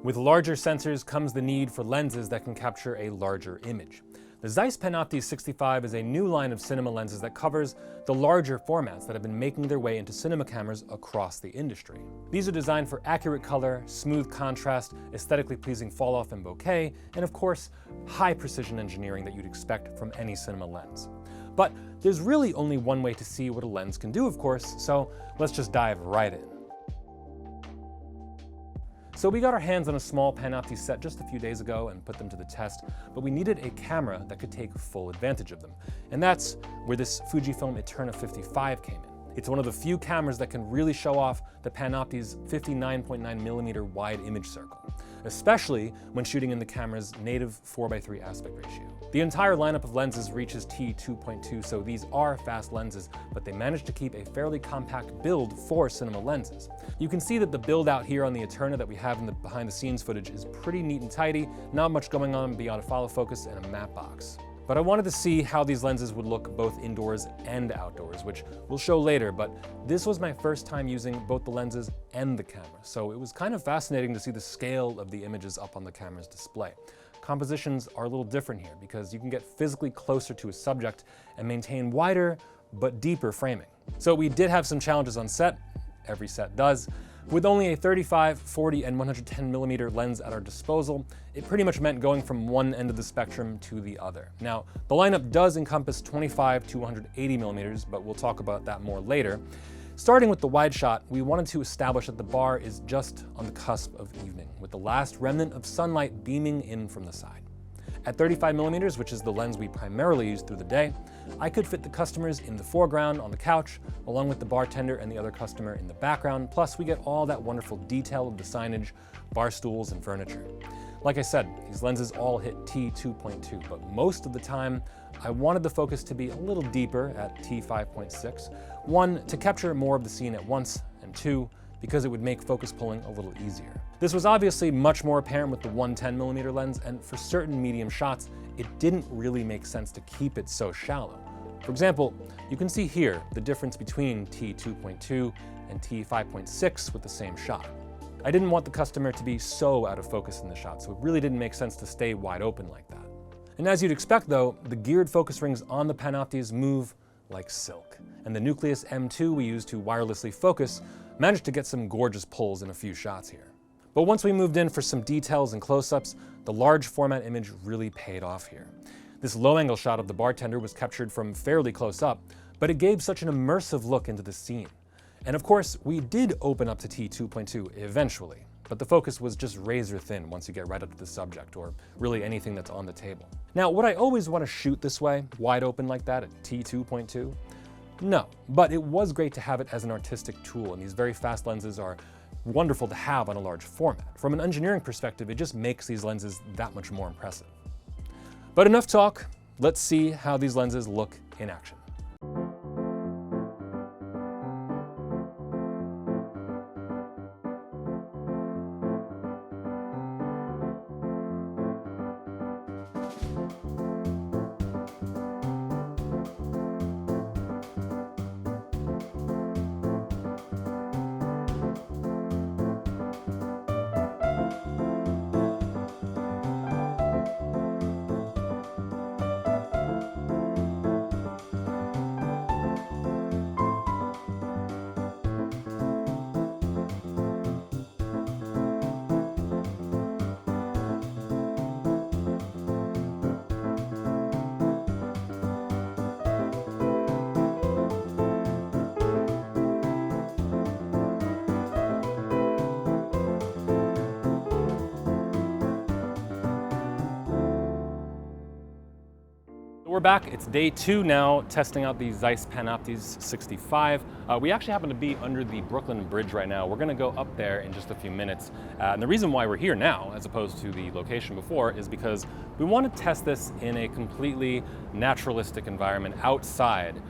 With larger sensors comes the need for lenses that can capture a larger image. The Zeiss Panoptes 65 is a new line of cinema lenses that covers the larger formats that have been making their way into cinema cameras across the industry. These are designed for accurate color, smooth contrast, aesthetically pleasing fall-off and bokeh, and of course, high precision engineering that you'd expect from any cinema lens. But there's really only one way to see what a lens can do, of course, so let's just dive right in. So we got our hands on a small Panoptes set just a few days ago and put them to the test, but we needed a camera that could take full advantage of them. And that's where this Fujifilm Eterna 55 came in. It's one of the few cameras that can really show off the Panoptes 59.9mm wide image circle, especially when shooting in the camera's native 4:3 aspect ratio. The entire lineup of lenses reaches t2.2, so these are fast lenses, but they managed to keep a fairly compact build for cinema lenses. You can see that the build out here on the Eterna that we have in the behind the scenes footage is pretty neat and tidy, not much going on beyond a follow focus and a matte box. But I wanted to see how these lenses would look both indoors and outdoors, which we'll show later, but this was my first time using both the lenses and the camera, so it was kind of fascinating to see the scale of the images up on the camera's display. Compositions are a little different here because you can get physically closer to a subject and maintain wider but deeper framing. So we did have some challenges on set, every set does. With only a 35, 40, and 110mm lens at our disposal, it pretty much meant going from one end of the spectrum to the other. Now, the lineup does encompass 25 to 180mm, but we'll talk about that more later. Starting with the wide shot, we wanted to establish that the bar is just on the cusp of evening, with the last remnant of sunlight beaming in from the side. At 35mm, which is the lens we primarily use through the day, I could fit the customers in the foreground on the couch, along with the bartender and the other customer in the background, plus we get all that wonderful detail of the signage, bar stools, and furniture. Like I said, these lenses all hit t2.2, but most of the time, I wanted the focus to be a little deeper at t5.6. One, to capture more of the scene at once, and two, because it would make focus pulling a little easier. This was obviously much more apparent with the 110mm lens, and for certain medium shots, it didn't really make sense to keep it so shallow. For example, you can see here the difference between t2.2 and t5.6 with the same shot. I didn't want the customer to be so out of focus in the shot, so it really didn't make sense to stay wide open like that. And as you'd expect though, the geared focus rings on the Panoptes move like silk, and the Nucleus M2 we use to wirelessly focus managed to get some gorgeous pulls in a few shots here. But once we moved in for some details and close-ups, the large format image really paid off here. This low-angle shot of the bartender was captured from fairly close up, but it gave such an immersive look into the scene. And of course, we did open up to t2.2 eventually, but the focus was just razor thin once you get right up to the subject, or really anything that's on the table. Now, would I always want to shoot this way, wide open like that at t2.2? No, but it was great to have it as an artistic tool, and these very fast lenses are wonderful to have on a large format. From an engineering perspective, it just makes these lenses that much more impressive. But enough talk, let's see how these lenses look in action. We're back, it's day 2 now, testing out the Zeiss Panoptes 65. We actually happen to be under the Brooklyn Bridge right now. We're gonna go up there in just a few minutes. And the reason why we're here now, as opposed to the location before, is because we want to test this in a completely naturalistic environment outside,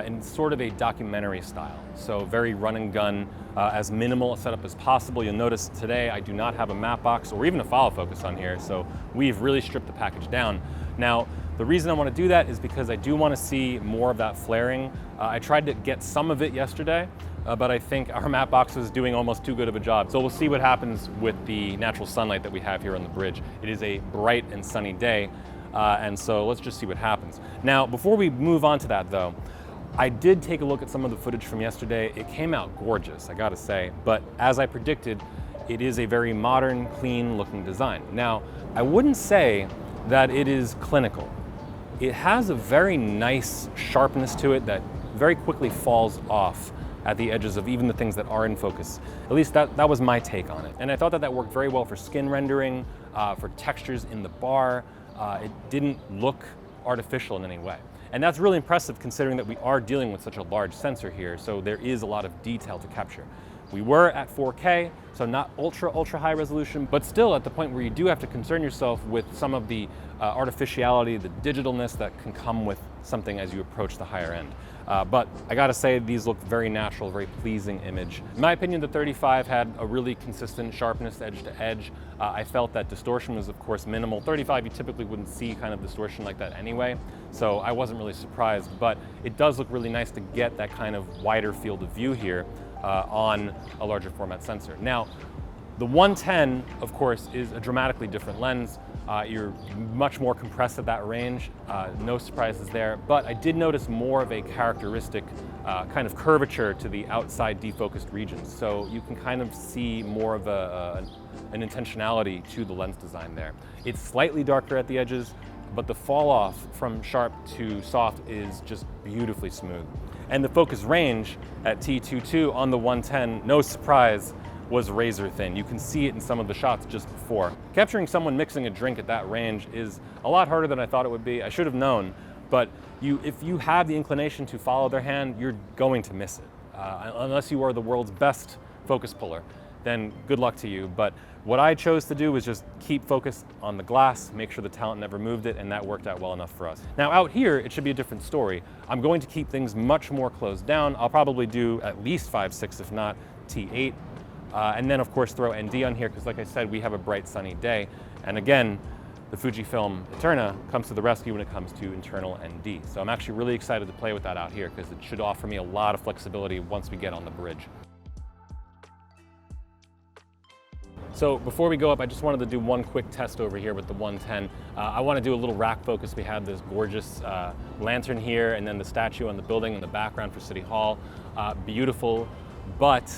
in sort of a documentary style. So very run and gun, as minimal a setup as possible. You'll notice today I do not have a matte box or even a follow focus on here, so we've really stripped the package down. Now, the reason I want to do that is because I do want to see more of that flaring. I tried to get some of it yesterday, but I think our matte box is doing almost too good of a job. So we'll see what happens with the natural sunlight that we have here on the bridge. It is a bright and sunny day, and so let's just see what happens. Now, before we move on to that though, I did take a look at some of the footage from yesterday. It came out gorgeous, I gotta say, but as I predicted, it is a very modern, clean looking design. Now, I wouldn't say that it is clinical. It has a very nice sharpness to it that very quickly falls off at the edges of even the things that are in focus. At least that was my take on it. And I thought that worked very well for skin rendering, for textures in the bar. It didn't look artificial in any way. And that's really impressive considering that we are dealing with such a large sensor here, so there is a lot of detail to capture. We were at 4K, so not ultra high resolution, but still at the point where you do have to concern yourself with some of the artificiality, the digitalness that can come with something as you approach the higher end. But I gotta say, these look very natural, very pleasing image. In my opinion, the 35 had a really consistent sharpness edge to edge. I felt that distortion was of course minimal. 35, you typically wouldn't see kind of distortion like that anyway, so I wasn't really surprised, but it does look really nice to get that kind of wider field of view here on a larger format sensor. Now, the 110, of course, is a dramatically different lens. You're much more compressed at that range, no surprises there, but I did notice more of a characteristic kind of curvature to the outside defocused regions. So you can kind of see more of an intentionality to the lens design there. It's slightly darker at the edges, but the fall off from sharp to soft is just beautifully smooth. And the focus range at T22 on the 110, no surprise, was razor thin. You can see it in some of the shots just before. Capturing someone mixing a drink at that range is a lot harder than I thought it would be. I should have known, but if you have the inclination to follow their hand, you're going to miss it. Unless you are the world's best focus puller, then good luck to you. But what I chose to do was just keep focused on the glass, make sure the talent never moved it, and that worked out well enough for us. Now out here, it should be a different story. I'm going to keep things much more closed down. I'll probably do at least 5.6, if not T8. And then of course throw ND on here, because like I said, we have a bright sunny day. And again, the Fujifilm Eterna comes to the rescue when it comes to internal ND. So I'm actually really excited to play with that out here, because it should offer me a lot of flexibility once we get on the bridge. So before we go up, I just wanted to do one quick test over here with the 110. I want to do a little rack focus. We have this gorgeous lantern here, and then the statue on the building in the background for City Hall. Beautiful, but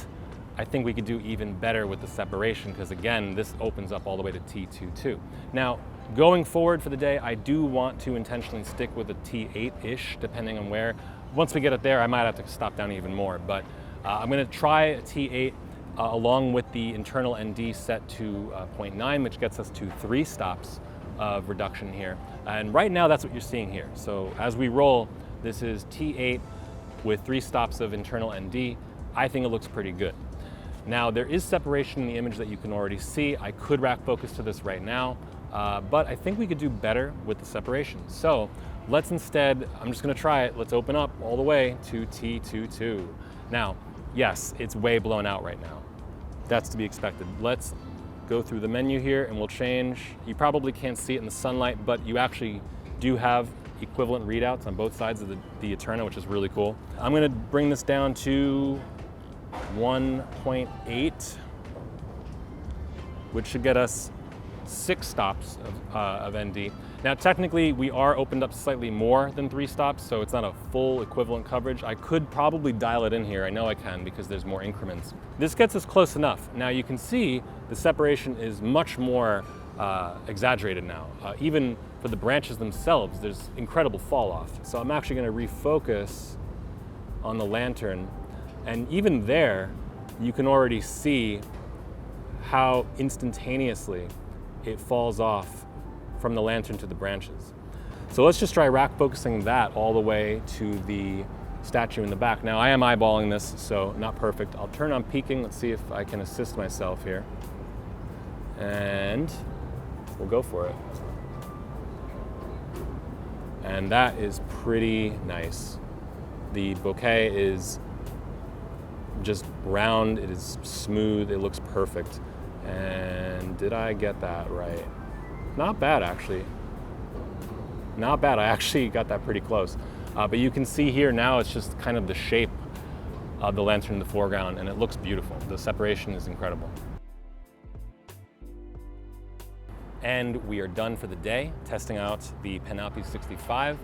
I think we could do even better with the separation, because again, this opens up all the way to T22. Now, going forward for the day, I do want to intentionally stick with a T8-ish, depending on where. Once we get it there, I might have to stop down even more, but I'm gonna try a T8 along with the internal ND set to 0.9, which gets us to 3 stops of reduction here. And right now, that's what you're seeing here. So as we roll, this is T8 with 3 stops of internal ND. I think it looks pretty good. Now, there is separation in the image that you can already see. I could rack focus to this right now, but I think we could do better with the separation. So let's instead, I'm just gonna try it. Let's open up all the way to T22. Now, yes, it's way blown out right now. That's to be expected. Let's go through the menu here and we'll change. You probably can't see it in the sunlight, but you actually do have equivalent readouts on both sides of the Eterna, which is really cool. I'm gonna bring this down to 1.8, which should get us 6 stops of ND. Now technically we are opened up slightly more than 3 stops, so it's not a full equivalent coverage. I could probably dial it in here. I know I can, because there's more increments. This gets us close enough. Now you can see the separation is much more exaggerated now. Even for the branches themselves, there's incredible fall off. So I'm actually gonna refocus on the lantern, and even there, you can already see how instantaneously it falls off from the lantern to the branches. So let's just try rack focusing that all the way to the statue in the back. Now I am eyeballing this, so not perfect. I'll turn on peaking. Let's see if I can assist myself here. And we'll go for it. And that is pretty nice. The bokeh is just round, it is smooth, it looks perfect. And did I get that right? Not bad, actually. Not bad, I actually got that pretty close. But you can see here now it's just kind of the shape the lantern in the foreground, and it looks beautiful. The separation is incredible. And we are done for the day, testing out the Panoptes 65.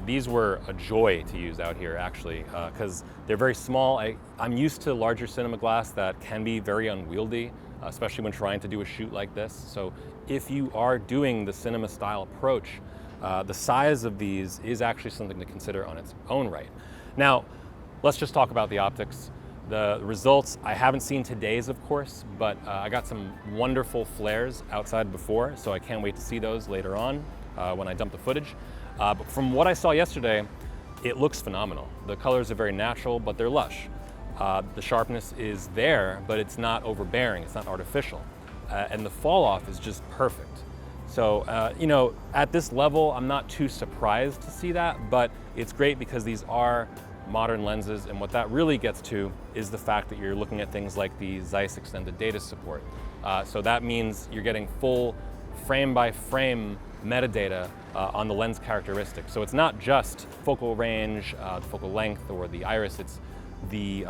These were a joy to use out here, actually, because they're very small. I'm used to larger cinema glass that can be very unwieldy, especially when trying to do a shoot like this. So if you are doing the cinema style approach, the size of these is actually something to consider on its own right. Now, let's just talk about the optics. The results, I haven't seen today's, of course, but I got some wonderful flares outside before, so I can't wait to see those later on when I dump the footage. But from what I saw yesterday, it looks phenomenal. The colors are very natural, but they're lush. The sharpness is there, but it's not overbearing, it's not artificial. And the fall off is just perfect. So, you know, at this level, I'm not too surprised to see that, but it's great because these are modern lenses, and what that really gets to is the fact that you're looking at things like the Zeiss extended data support. So that means you're getting full frame by frame metadata on the lens characteristics. So it's not just focal range, the focal length, or the iris, it's the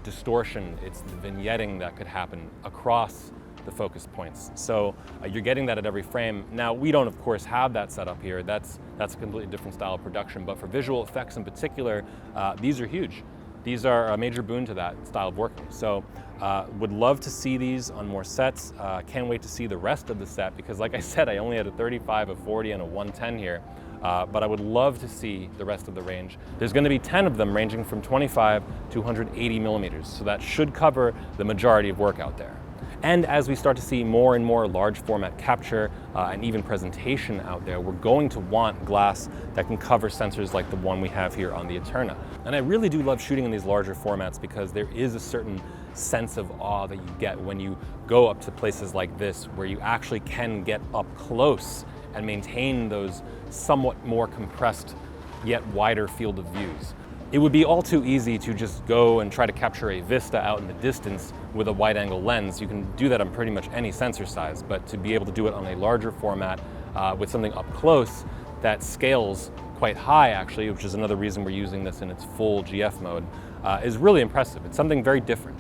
distortion, it's the vignetting that could happen across the focus points. So you're getting that at every frame. Now, we don't, of course, have that set up here. That's a completely different style of production, but for visual effects in particular, these are huge. These are a major boon to that style of working. So would love to see these on more sets. Can't wait to see the rest of the set because, like I said, I only had a 35, a 40, and a 110 here. But I would love to see the rest of the range. There's going to be 10 of them ranging from 25 to 180 millimeters. So that should cover the majority of work out there. And as we start to see more and more large format capture and even presentation out there, we're going to want glass that can cover sensors like the one we have here on the Eterna. And I really do love shooting in these larger formats because there is a certain sense of awe that you get when you go up to places like this where you actually can get up close and maintain those somewhat more compressed yet wider field of views. It would be all too easy to just go and try to capture a vista out in the distance with a wide-angle lens. You can do that on pretty much any sensor size, but to be able to do it on a larger format with something up close that scales quite high, actually, which is another reason we're using this in its full GF mode, is really impressive. It's something very different.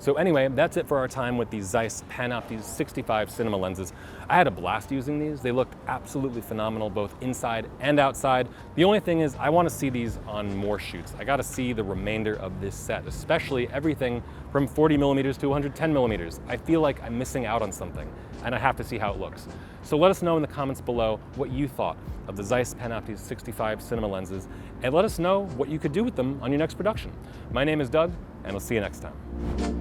So anyway, that's it for our time with these Zeiss Panoptes 65 cinema lenses. I had a blast using these. They looked absolutely phenomenal, both inside and outside. The only thing is I want to see these on more shoots. I got to see the remainder of this set, especially everything from 40 millimeters to 110 millimeters. I feel like I'm missing out on something, and I have to see how it looks. So let us know in the comments below what you thought of the Zeiss Panoptes 65 cinema lenses, and let us know what you could do with them on your next production. My name is Doug, and I'll see you next time.